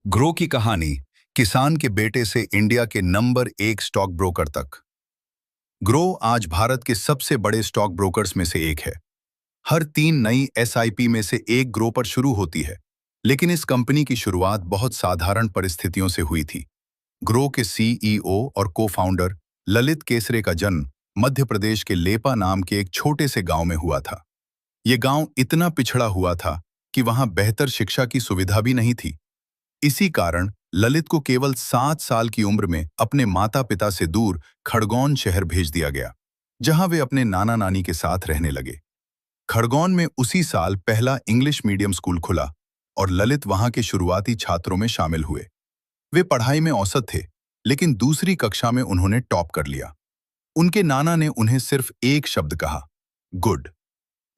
Grow की कहानी, किसान के बेटे से इंडिया के नंबर 1 स्टॉक ब्रोकर तक। ग्रो आज भारत के सबसे बड़े स्टॉक ब्रोकर्स में से एक है। हर 3 नई एसआईपी में से एक ग्रो पर शुरू होती है। लेकिन इस कंपनी की शुरुआत बहुत साधारण परिस्थितियों से हुई थी। ग्रो के सीईओ और को फाउंडर ललित केसरे का जन्म मध्य प्रदेश के लेपा नाम के एक छोटे से गांव में हुआ था। ये गांव इतना पिछड़ा हुआ था कि वहां बेहतर शिक्षा की सुविधा भी नहीं थी। इसी कारण ललित को केवल 7 साल की उम्र में अपने माता पिता से दूर खड़गौन शहर भेज दिया गया, जहां वे अपने नाना नानी के साथ रहने लगे। खड़गौन में उसी साल पहला इंग्लिश मीडियम स्कूल खुला और ललित वहां के शुरुआती छात्रों में शामिल हुए। वे पढ़ाई में औसत थे, लेकिन दूसरी कक्षा में उन्होंने टॉप कर लिया। उनके नाना ने उन्हें सिर्फ एक शब्द कहा, गुड।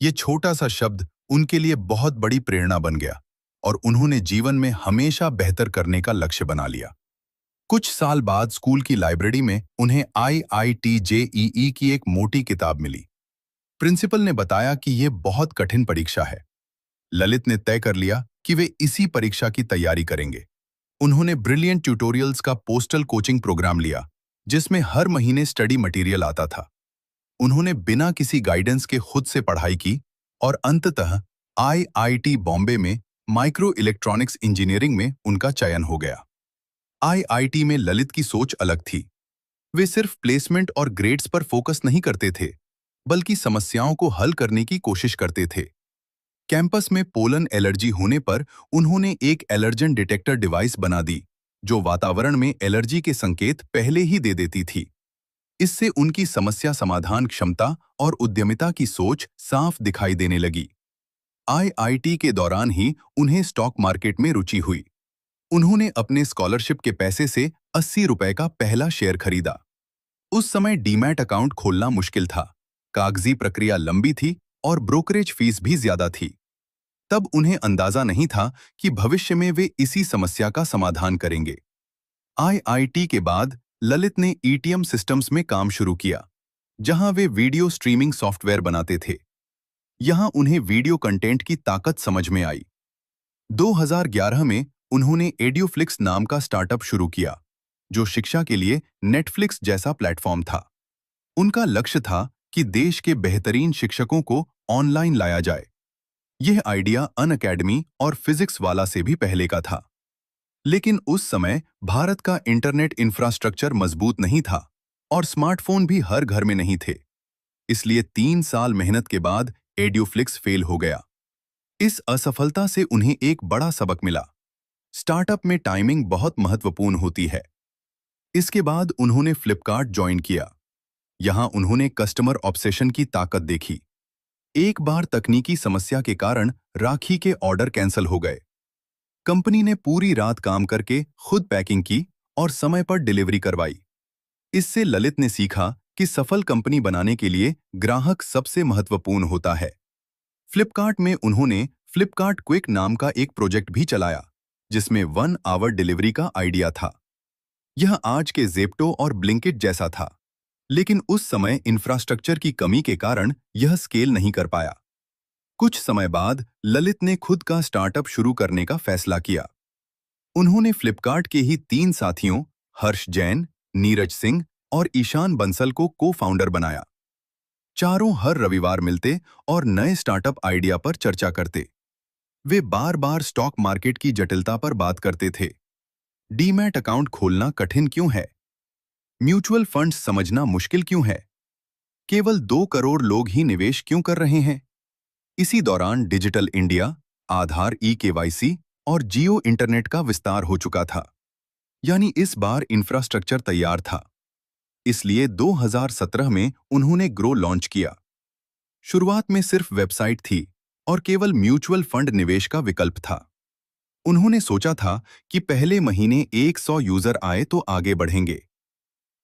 ये छोटा सा शब्द उनके लिए बहुत बड़ी प्रेरणा बन गया और उन्होंने जीवन में हमेशा बेहतर करने का लक्ष्य बना लिया। कुछ साल बाद स्कूल की लाइब्रेरी में उन्हें IIT-JEE की एक मोटी किताब मिली। प्रिंसिपल ने बताया कि यह बहुत कठिन परीक्षा है। ललित ने तय कर लिया कि वे इसी परीक्षा की तैयारी करेंगे। उन्होंने ब्रिलियंट ट्यूटोरियल्स का पोस्टल कोचिंग प्रोग्राम लिया, जिसमें हर महीने स्टडी मटेरियल आता था। उन्होंने बिना किसी गाइडेंस के खुद से पढ़ाई की और अंततः IIT बॉम्बे में माइक्रो इलेक्ट्रॉनिक्स इंजीनियरिंग में उनका चयन हो गया। IIT में ललित की सोच अलग थी। वे सिर्फ प्लेसमेंट और ग्रेड्स पर फोकस नहीं करते थे, बल्कि समस्याओं को हल करने की कोशिश करते थे। कैंपस में पोलन एलर्जी होने पर उन्होंने एक एलर्जन डिटेक्टर डिवाइस बना दी, जो वातावरण में एलर्जी के संकेत पहले ही दे देती थी। इससे उनकी समस्या समाधान क्षमता और उद्यमिता की सोच साफ दिखाई देने लगी। IIT के दौरान ही उन्हें स्टॉक मार्केट में रुचि हुई। उन्होंने अपने स्कॉलरशिप के पैसे से 80 रुपए का पहला शेयर खरीदा। उस समय डीमैट अकाउंट खोलना मुश्किल था, कागजी प्रक्रिया लंबी थी और ब्रोकरेज फीस भी ज्यादा थी। तब उन्हें अंदाजा नहीं था कि भविष्य में वे इसी समस्या का समाधान करेंगे। IIT के बाद ललित ने ETM सिस्टम्स में काम शुरू किया, जहां वे वीडियो स्ट्रीमिंग सॉफ्टवेयर बनाते थे। यहां उन्हें वीडियो कंटेंट की ताकत समझ में आई। 2011 में उन्होंने एड्यूफ्लिक्स नाम का स्टार्टअप शुरू किया, जो शिक्षा के लिए नेटफ्लिक्स जैसा प्लेटफॉर्म था। उनका लक्ष्य था कि देश के बेहतरीन शिक्षकों को ऑनलाइन लाया जाए। यह आइडिया अनअकैडमी और फिजिक्स वाला से भी पहले का था। लेकिन उस समय भारत का इंटरनेट इंफ्रास्ट्रक्चर मजबूत नहीं था और स्मार्टफोन भी हर घर में नहीं थे। इसलिए 3 साल मेहनत के बाद एड्यूफ्लिक्स फेल हो गया। इस असफलता से उन्हें एक बड़ा सबक मिला। स्टार्टअप में टाइमिंग बहुत महत्वपूर्ण होती है। इसके बाद उन्होंने फ्लिपकार्ट ज्वाइन किया। यहां उन्होंने कस्टमर ऑब्सेशन की ताकत देखी। एक बार तकनीकी समस्या के कारण राखी के ऑर्डर कैंसिल हो गए। कंपनी ने पूरी रात काम करके खुद पैकिंग की और समय पर डिलीवरी करवाई। इससे ललित ने सीखा कि सफल कंपनी बनाने के लिए ग्राहक सबसे महत्वपूर्ण होता है। फ्लिपकार्ट में उन्होंने फ्लिपकार्ट क्विक नाम का एक प्रोजेक्ट भी चलाया, जिसमें 1 आवर डिलीवरी का आइडिया था। यह आज के ज़ेप्टो और ब्लिंकिट जैसा था, लेकिन उस समय इंफ्रास्ट्रक्चर की कमी के कारण यह स्केल नहीं कर पाया। कुछ समय बाद ललित ने खुद का स्टार्टअप शुरू करने का फैसला किया। उन्होंने फ्लिपकार्ट के ही 3 साथियों हर्ष जैन, नीरज सिंह और ईशान बंसल को को-फाउंडर बनाया। चारों हर रविवार मिलते और नए स्टार्टअप आइडिया पर चर्चा करते। वे बार-बार स्टॉक मार्केट की जटिलता पर बात करते थे। डीमैट अकाउंट खोलना कठिन क्यों है? म्यूचुअल फंड्स समझना मुश्किल क्यों है? केवल 2 करोड़ लोग ही निवेश क्यों कर रहे हैं? इसी दौरान डिजिटल इंडिया, आधार KYC और जियो इंटरनेट का विस्तार हो चुका था। यानी इस बार इंफ्रास्ट्रक्चर तैयार था। इसलिए 2017 में उन्होंने ग्रो लॉन्च किया। शुरुआत में सिर्फ वेबसाइट थी और केवल म्यूचुअल फंड निवेश का विकल्प था। उन्होंने सोचा था कि पहले महीने 100 यूजर आए तो आगे बढ़ेंगे।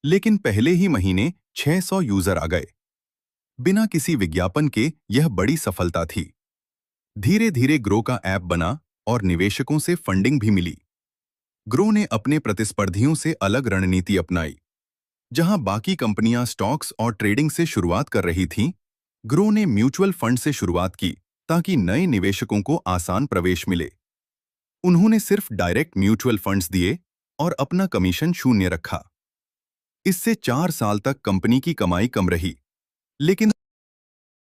लेकिन पहले ही महीने 600 यूजर आ गए। बिना किसी विज्ञापन के यह बड़ी सफलता थी। धीरे धीरे ग्रो का ऐप बना और निवेशकों से फंडिंग भी मिली। ग्रो ने अपने प्रतिस्पर्धियों से अलग रणनीति अपनाई। जहां बाकी कंपनियां स्टॉक्स और ट्रेडिंग से शुरुआत कर रही थीं, ग्रो ने म्यूचुअल फंड से शुरुआत की ताकि नए निवेशकों को आसान प्रवेश मिले। उन्होंने सिर्फ डायरेक्ट म्यूचुअल फंड्स दिए और अपना कमीशन शून्य रखा। इससे 4 साल तक कंपनी की कमाई कम रही, लेकिन